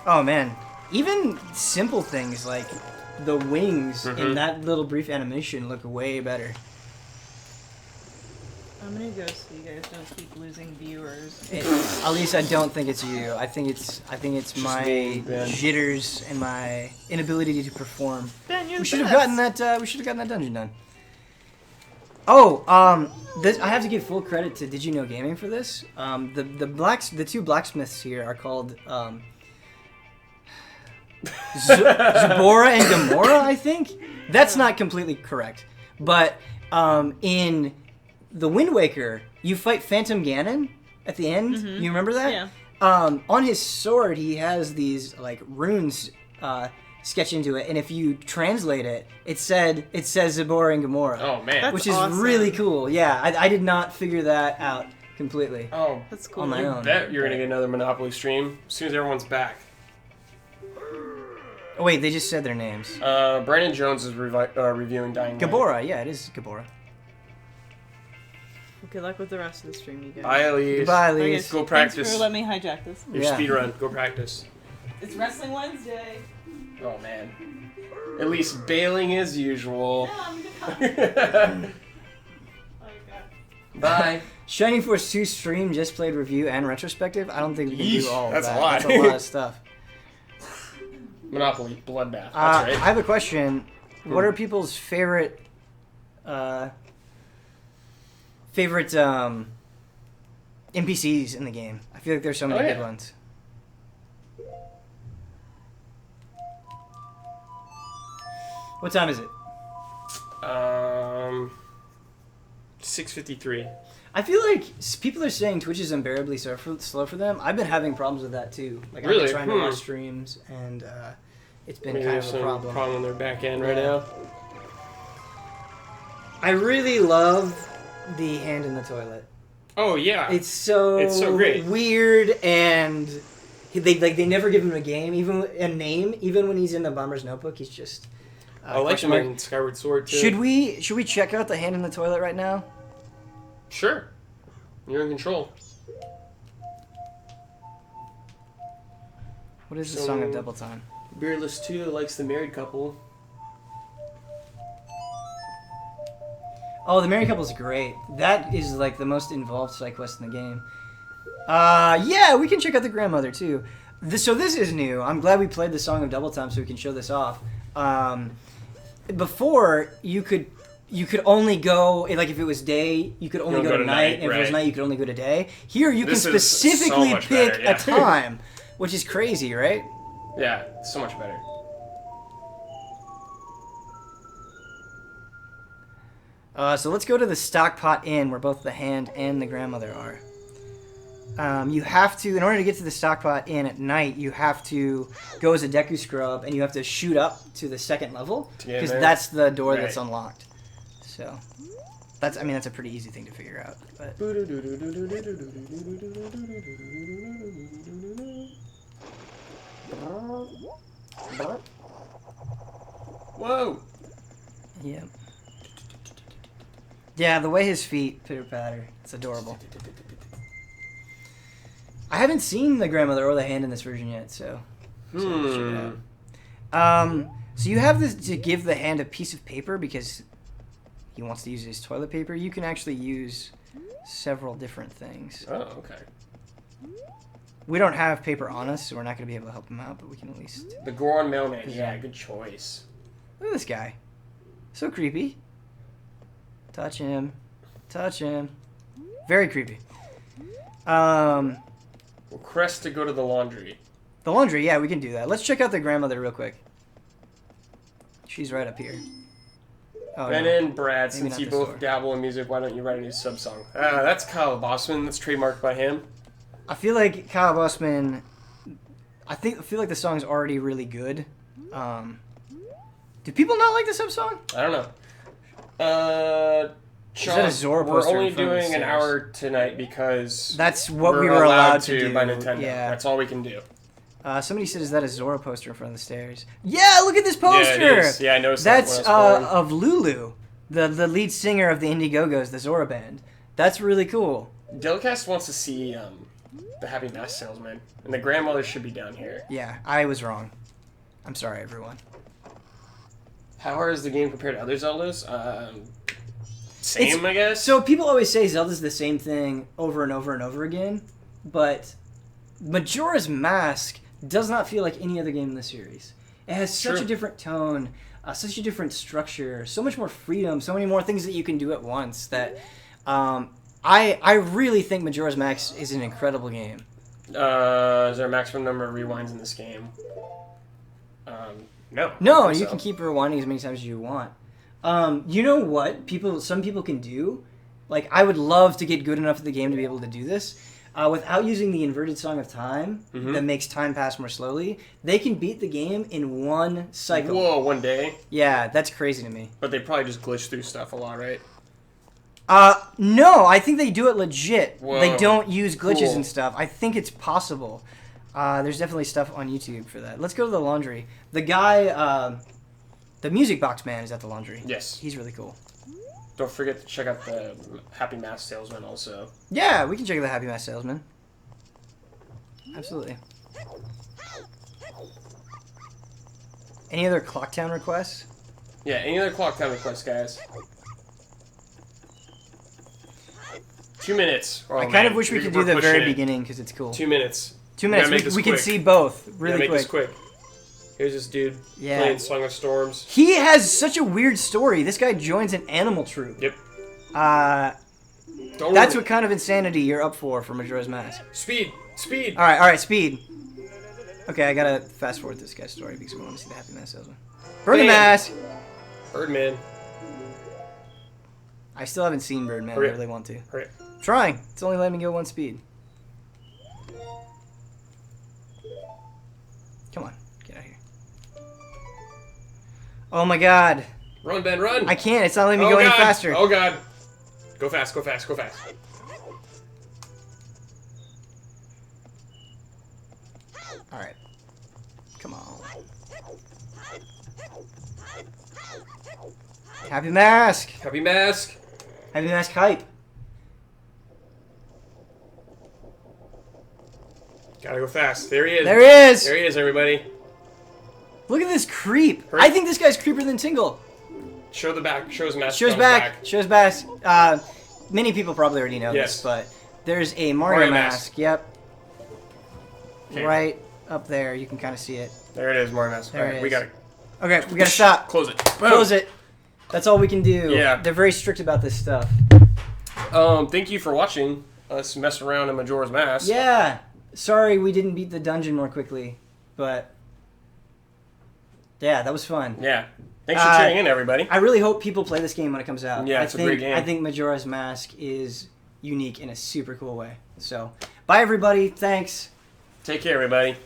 Oh man, even simple things like the wings in that little brief animation look way better. I'm gonna go so you guys don't keep losing viewers. At least I don't think it's you. I think it's my me, Ben. jitters and my inability to perform. Ben, you're We the should have best. gotten that. We should have gotten that dungeon done. Oh, this, I have to give full credit to Did You Know Gaming for this. The two blacksmiths here are called Zubora and Gamora, I think. That's not completely correct, but in the Wind Waker, you fight Phantom Ganon at the end. You remember that? Yeah. On his sword, he has these like runes sketched into it, and if you translate it, it says Zubora and Gamora. Oh man. That's which is awesome. really cool. Yeah, I did not figure that out completely. Oh, That's cool. On my you own. bet you're gonna get another Monopoly stream as soon as everyone's back. Oh, wait, they just said their names. Brandon Jones is reviewing Dying Light. Gabora, yeah, it is Gabora. Good luck with the rest of the stream, you guys. Bye, Elise. Goodbye, Okay, Elise. Go Thanks practice. for letting me hijack this. Your Yeah. speed run. Go practice. It's Wrestling Wednesday. Oh man. Elise bailing as usual. No, I'm gonna Oh god. Bye. Shining Force 2 stream just played review and retrospective. I don't think we can do Yeesh, all of that's a that. lot. That's a lot of stuff. Monopoly bloodbath. That's I right. have a question. What are people's favorite NPCs in the game? I feel like there's so many Oh, yeah. good ones. What time is it? 6:53. I feel like people are saying Twitch is unbearably slow for them. I've been having problems with that too. Like I've Really? been trying to watch streams, and it's been Maybe kind there's of a some problem. problem on their back end right Yeah. now. I really love the hand in the toilet. Oh yeah. It's so great. weird, and they never give him a name, even when he's in the Bomber's Notebook. He's just. I like question him mark. in Skyward Sword too. Should we check out the hand in the toilet right now? Sure. You're in control. What is the So- song of Double Time? Beerless 2 likes the married couple. Oh, the married couple's great. That is like the most involved side quest in the game. Yeah, we can check out the grandmother too. So this is new. I'm glad we played the song of Double Time so we can show this off. Before you could only go like if it was day, you could only You'll go to night, and if it was right. night, you could only go to day. Here you This can is so specifically much pick better, yeah. a time, which is crazy, right? Yeah, so much better. So let's go to the Stockpot Inn where both the hand and the grandmother are. You have to, in order to get to the Stockpot Inn at night, you have to go as a Deku Scrub and you have to shoot up to the second level To get in because there? that's the door Right. that's unlocked. So that's a pretty easy thing to figure out. But Whoa! yeah, yeah, the way his feet pitter patter, it's adorable. I haven't seen the grandmother or the hand in this version yet, so let's check it out. So you have this to give the hand a piece of paper because he wants to use his toilet paper. You can actually use several different things. Oh, okay. We don't have paper on us, so we're not going to be able to help him out, but we can at least... The Goron Mailman. Yeah. Yeah, good choice. Look at this guy. So creepy. Touch him. Touch him. Very creepy. Request to go to the laundry. The laundry, yeah, we can do that. Let's check out the grandmother real quick. She's right up here. Oh, Ben no. and Brad, Maybe since not you this both door. dabble in music, why don't you write a new sub song? That's Kyle Bossman. That's trademarked by him. I feel like Kyle Bossman. I feel like the song's already really good. Do people not like the sub song? I don't know. Sean, that a Zora we're poster in only front of the doing an stairs? hour tonight because That's what we were allowed to do by Nintendo. Yeah. That's all we can do. Somebody said, "Is that a Zora poster in front of the stairs?" Yeah, look at this poster. Yeah, it is. Yeah, I noticed That's that when I was playing. of Lulu, the lead singer of the Indiegogos, the Zora band. That's really cool. Delcast wants to see the Happy Mask Salesman, and the grandmother should be down here. Yeah, I was wrong. I'm sorry, everyone. How hard is the game compared to other Zeldas? same, I guess. So people always say Zelda's the same thing over and over and over again, but Majora's Mask does not feel like any other game in the series. It has such a different tone, such a different structure, so much more freedom, so many more things that you can do at once that I really think Majora's Mask is an incredible game. Is there a maximum number of rewinds in this game? No. No, you can keep rewinding as many times as you want. You know what? Some people can do? Like, I would love to get good enough at the game to be able to do this. Without using the inverted Song of Time that makes time pass more slowly, they can beat the game in one cycle. Whoa, one day? Yeah, that's crazy to me. But they probably just glitch through stuff a lot, right? No, I think they do it legit. Whoa. They don't use glitches Cool. and stuff. I think it's possible. There's definitely stuff on YouTube for that. Let's go to the laundry. The guy, the music box man is at the laundry. Yes. He's really cool. Don't forget to check out the Happy Mask Salesman also. Yeah, we can check out the Happy Mask Salesman. Absolutely. Any other Clocktown requests? Yeah, any other clock time requests, guys? 2 minutes. Oh, I kind of wish we could do the very beginning because it's cool. 2 minutes. 2 minutes. We can see both really make quick. this quick. Here's this dude playing Song of Storms. He has such a weird story. This guy joins an animal troupe. Yep. That's what kind of insanity you're up for Majora's Mask. Speed! Speed! All right, speed. Okay, I gotta fast forward this guy's story because we want to see the Happy Mask Salesman. Burn the mask! Birdman. I still haven't seen Birdman. Hurry I really want to. Hurry. Trying. It's only letting me go one speed. Come on, get out of here. Oh my god. Run, Ben, run! I can't. It's not letting me go any faster. Oh god. Go fast, go fast, go fast. Alright. Come on. Happy Mask! Happy Mask! Happy Mask hype. Gotta go fast. There he is. There he is! There he is, everybody. Look at this creep. Hurry. I think this guy's creeper than Tingle. Show the back. Show his mask. Shows back. Shows back. Many people probably already know this, but there's a Mario mask. Yep. Okay. Right up there. You can kind of see it. There it is, Mario mask. There All right, it we is. got it. Okay, we gotta stop. Close it. Close it. That's all we can do. Yeah. They're very strict about this stuff. Thank you for watching us mess around in Majora's Mask. Yeah. Sorry we didn't beat the dungeon more quickly, but yeah, that was fun. Yeah. Thanks for tuning in, everybody. I really hope people play this game when it comes out. Yeah, it's a great game. I think Majora's Mask is unique in a super cool way. So, bye everybody. Thanks. Take care, everybody.